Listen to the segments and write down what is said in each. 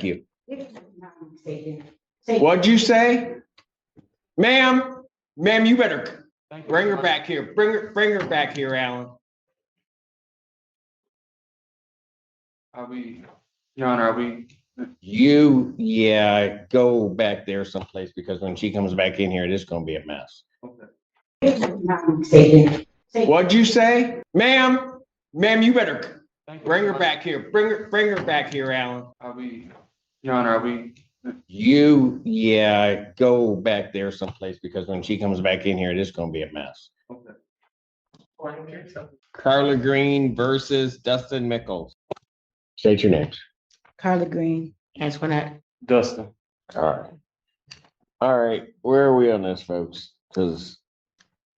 you. What'd you say? Ma'am, you better bring her back here. Bring her back here, Alan. Your Honor, Yeah, go back there someplace because when she comes back in here, it is gonna be a mess. okay. What'd you say? Ma'am, you better bring her back here. Bring her back here, Alan. Your Honor, Yeah, go back there someplace because when she comes back in here, it is gonna be a mess. okay. Carla Green versus Dustin Mickles. State your names. Carla Green. Antoinette. Dustin. All right. Where are we on this, folks? Because,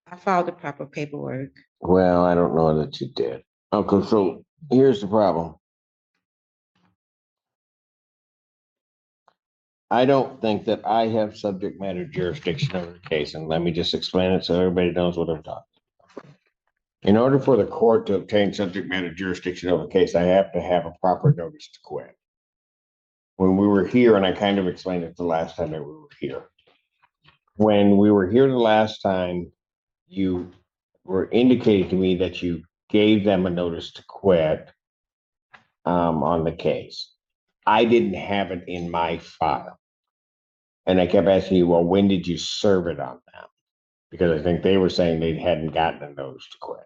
I filed the proper paperwork. well, I don't know that you did. Okay, so here's the problem. I don't think that I have subject matter jurisdiction over the case, and let me just explain it so everybody knows what I'm talking about. In order for the court to obtain subject matter jurisdiction over the case, I have to have a proper notice to quit. When we were here, and I kind of explained it the last time that we were here. When we were here the last time, you were indicating to me that you gave them a notice to quit on the case. I didn't have it in my file. And I kept asking you, well, when did you serve it on them? Because I think they were saying they hadn't gotten a notice to quit.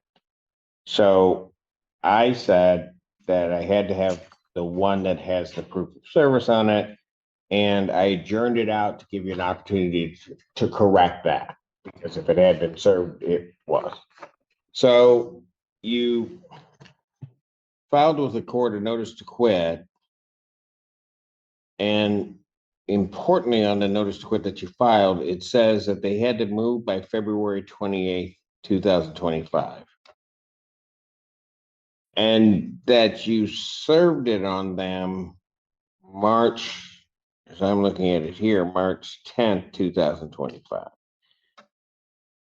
So I said that I had to have the one that has the proof of service on it. And I adjourned it out to give you an opportunity to correct that. Because if it had been served, it was. So you filed with the court a notice to quit. And importantly, on the notice to quit that you filed, it says that they had to move by February 28th, 2025. And that you served it on them March, as I'm looking at it here, March 10th, 2025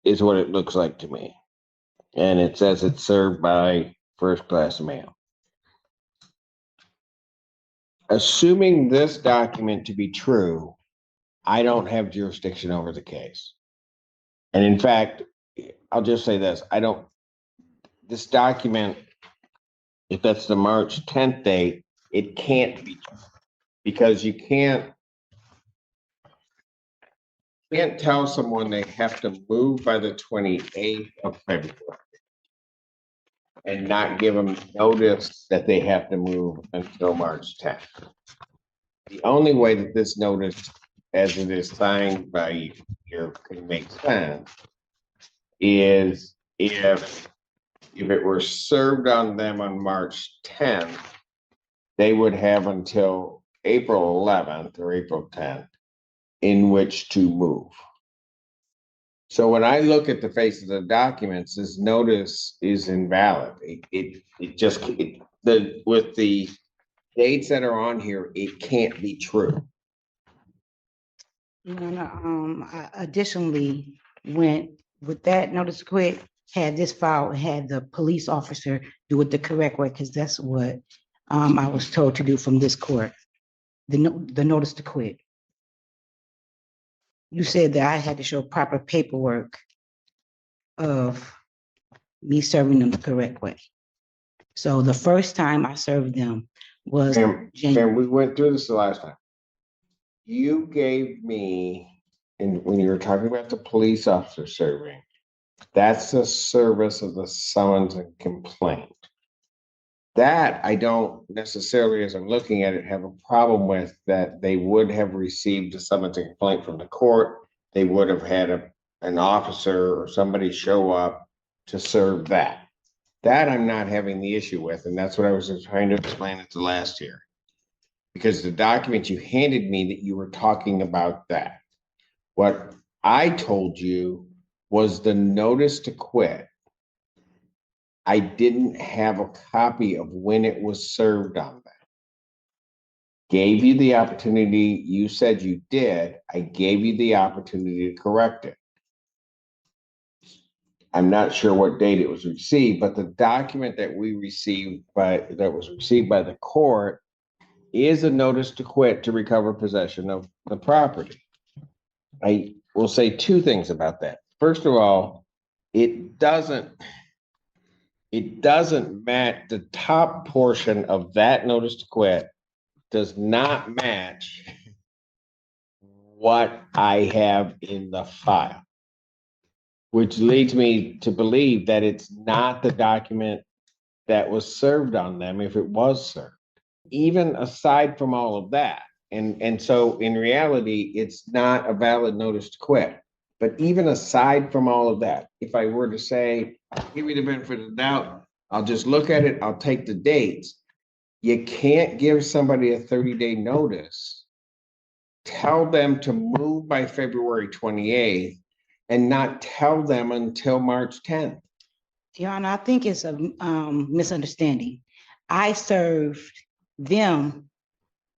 is what it looks like to me. And it says it's served by first class mail. Assuming this document to be true, I don't have jurisdiction over the case. And in fact, I'll just say this, this document, if that's the March 10th date, it can't be true. Because you can't tell someone they have to move by the 28th of February and not give them notice that they have to move until March 10th. The only way that this notice, as it is signed by you, can make sense is if it were served on them on March 10th, they would have until April 11th or April 10th in which to move. So when I look at the face of the documents, this notice is invalid. With the dates that are on here, it can't be true. Additionally, went with that notice to quit, had this file, had the police officer do it the correct way, because that's what I was told to do from this court. The notice to quit. You said that I had to show proper paperwork of me serving them the correct way. So the first time I served them was And we went through this the last time. You gave me, and when you were talking about the police officer serving, that's the service of the summons and complaint. That I don't necessarily, as I'm looking at it, have a problem with, that they would have received a summons and complaint from the court. They would have had an officer or somebody show up to serve that. That I'm not having the issue with, and that's what I was trying to explain at the last year. Because the document you handed me that you were talking about that. What I told you was the notice to quit. I didn't have a copy of when it was served on that. Gave you the opportunity, you said you did, I gave you the opportunity to correct it. I'm not sure what date it was received, but the document that we received that was received by the court is a notice to quit to recover possession of the property. I will say two things about that. First of all, it doesn't match the top portion of that notice to quit does not match what I have in the file, which leads me to believe that it's not the document that was served on them if it was served. Even aside from all of that, and so in reality, it's not a valid notice to quit. But even aside from all of that, if I were to say, give me the benefit of the doubt, I'll just look at it, I'll take the dates. You can't give somebody a 30-day notice, tell them to move by February 28th, and not tell them until March 10th. Your Honor, I think it's a misunderstanding. I served them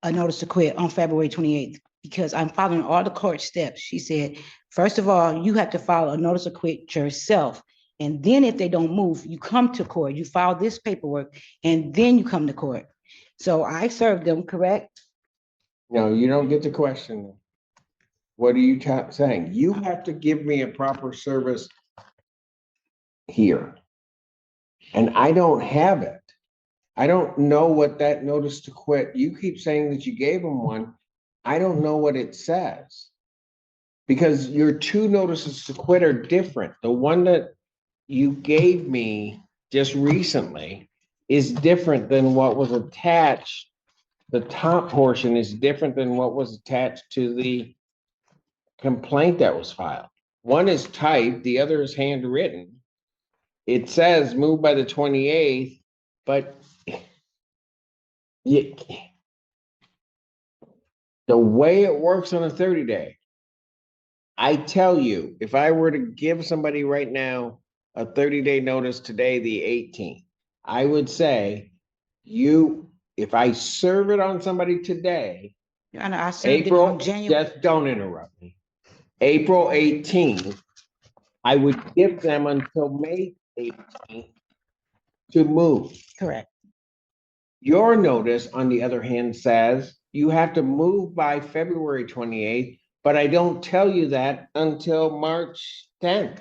a notice to quit on February 28th because I'm following all the court steps. She said, first of all, you have to file a notice to quit yourself. And then if they don't move, you come to court, you file this paperwork, and then you come to court. So I served them, correct? No, you don't get the question. What are you saying? You have to give me a proper service here. And I don't have it. I don't know what that notice to quit. You keep saying that you gave them one. I don't know what it says. Because your two notices to quit are different. The one that you gave me just recently is different than what was attached. The top portion is different than what was attached to the complaint that was filed. One is typed, the other is handwritten. It says move by the 28th, but the way it works on a 30-day, I tell you, if I were to give somebody right now a 30-day notice today, the 18th, I would say, if I serve it on somebody today, Your Honor, I served it on January. just don't interrupt me. April 18th, I would give them until May 18th to move. Correct. Your notice, on the other hand, says you have to move by February 28th, but I don't tell you that until March 10th.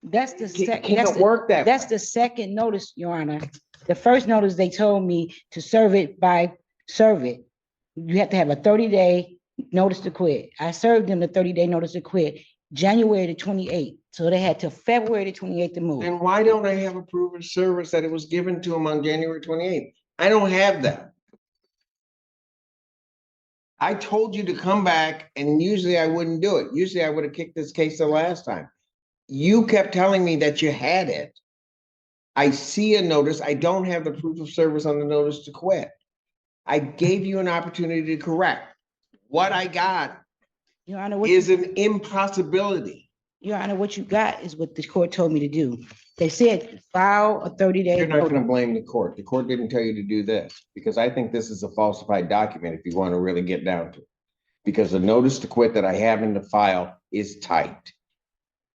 That's the second. Can't work that That's way. the second notice, Your Honor. The first notice, they told me to serve it. You have to have a 30-day notice to quit. I served them the 30-day notice to quit January the 28th. So they had till February the 28th to move. Then why don't I have a proof of service that it was given to them on January 28th? I don't have that. I told you to come back, and usually I wouldn't do it. Usually I would have kicked this case the last time. You kept telling me that you had it. I see a notice. I don't have the proof of service on the notice to quit. I gave you an opportunity to correct. What I got Your Honor, is an impossibility. Your Honor, what you got is what the court told me to do. They said file a 30-day. You're not going to blame the court. The court didn't tell you to do this, because I think this is a falsified document if you want to really get down to it. Because the notice to quit that I have in the file is typed.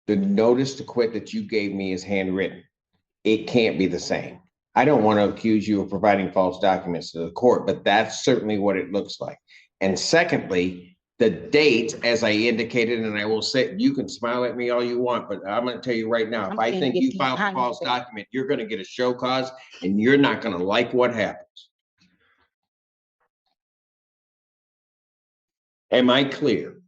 The notice to quit that you gave me is handwritten. It can't be the same. I don't want to accuse you of providing false documents to the court, but that's certainly what it looks like. And secondly, the date, as I indicated, and I will say, you can smile at me all you want, but I'm going to tell you right now, if I think you filed a false document, you're going to get a show cause, and you're not going to like what happens. Am I clear?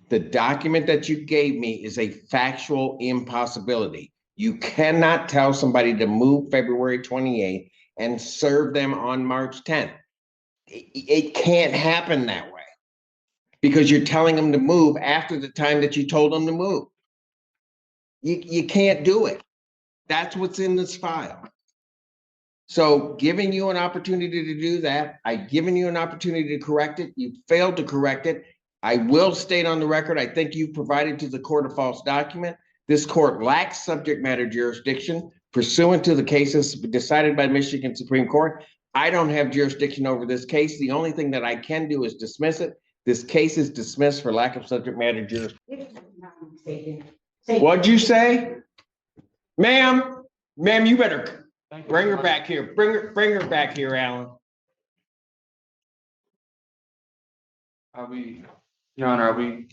The document that you gave me is a factual impossibility. You cannot tell somebody to move February 28th and serve them on March 10th. It can't happen that way, because you're telling them to move after the time that you told them to move. You can't do it. That's what's in this file. So giving you an opportunity to do that, I've given you an opportunity to correct it. You failed to correct it. I will state on the record, I think you provided to the court a false document. This court lacks subject matter jurisdiction pursuant to the cases decided by Michigan Supreme Court. I don't have jurisdiction over this case. The only thing that I can do is dismiss it. This case is dismissed for lack of subject matter jurisdiction. What'd you say? Ma'am, you better Thank you. Bring her back here. Bring her back here, Alan. Your Honor, are we,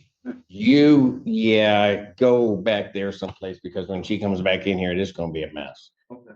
Yeah, go back there someplace because when she comes back in here, it is gonna be a mess. okay.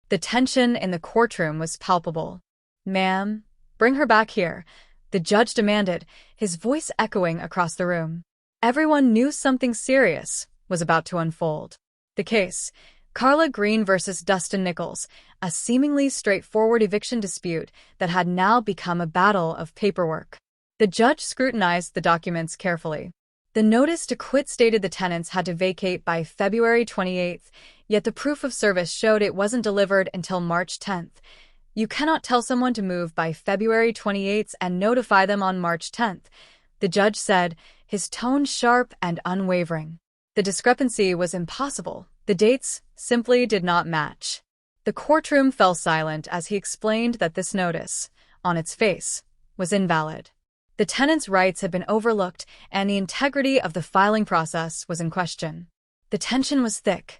The tension in the courtroom was palpable. "Ma'am, bring her back here," the judge demanded, his voice echoing across the room. Everyone knew something serious was about to unfold. The case, Carla Green versus Dustin Nichols, a seemingly straightforward eviction dispute that had now become a battle of paperwork. The judge scrutinized the documents carefully. The notice to quit stated the tenants had to vacate by February 28th, yet the proof of service showed it wasn't delivered until March 10th. You cannot tell someone to move by February 28th and notify them on March 10th, the judge said, his tone sharp and unwavering. The discrepancy was impossible. The dates simply did not match. The courtroom fell silent as he explained that this notice, on its face, was invalid. The tenants' rights had been overlooked and the integrity of the filing process was in question. The tension was thick.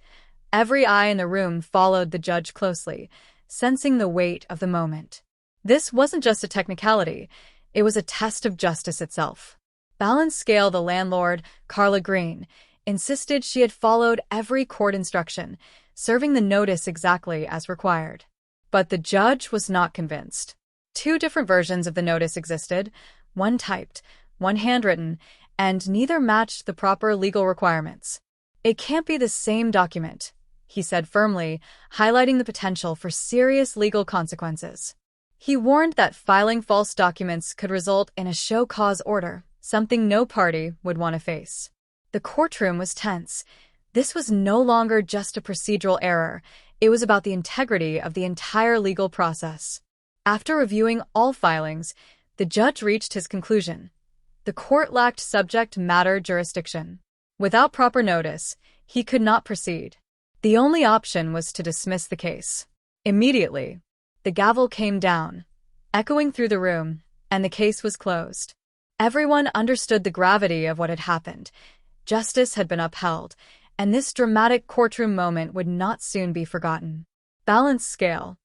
Every eye in the room followed the judge closely, sensing the weight of the moment. This wasn't just a technicality, it was a test of justice itself. Balance Scale, the landlord, Carla Green, insisted she had followed every court instruction, serving the notice exactly as required. But the judge was not convinced. Two different versions of the notice existed, one typed, one handwritten, and neither matched the proper legal requirements. "It can't be the same document," he said firmly, highlighting the potential for serious legal consequences. He warned that filing false documents could result in a show cause order, something no party would want to face. The courtroom was tense. This was no longer just a procedural error. It was about the integrity of the entire legal process. After reviewing all filings, the judge reached his conclusion. The court lacked subject matter jurisdiction. Without proper notice, he could not proceed. The only option was to dismiss the case. Immediately, the gavel came down, echoing through the room, and the case was closed. Everyone understood the gravity of what had happened. Justice had been upheld, and this dramatic courtroom moment would not soon be forgotten. Balance Scale,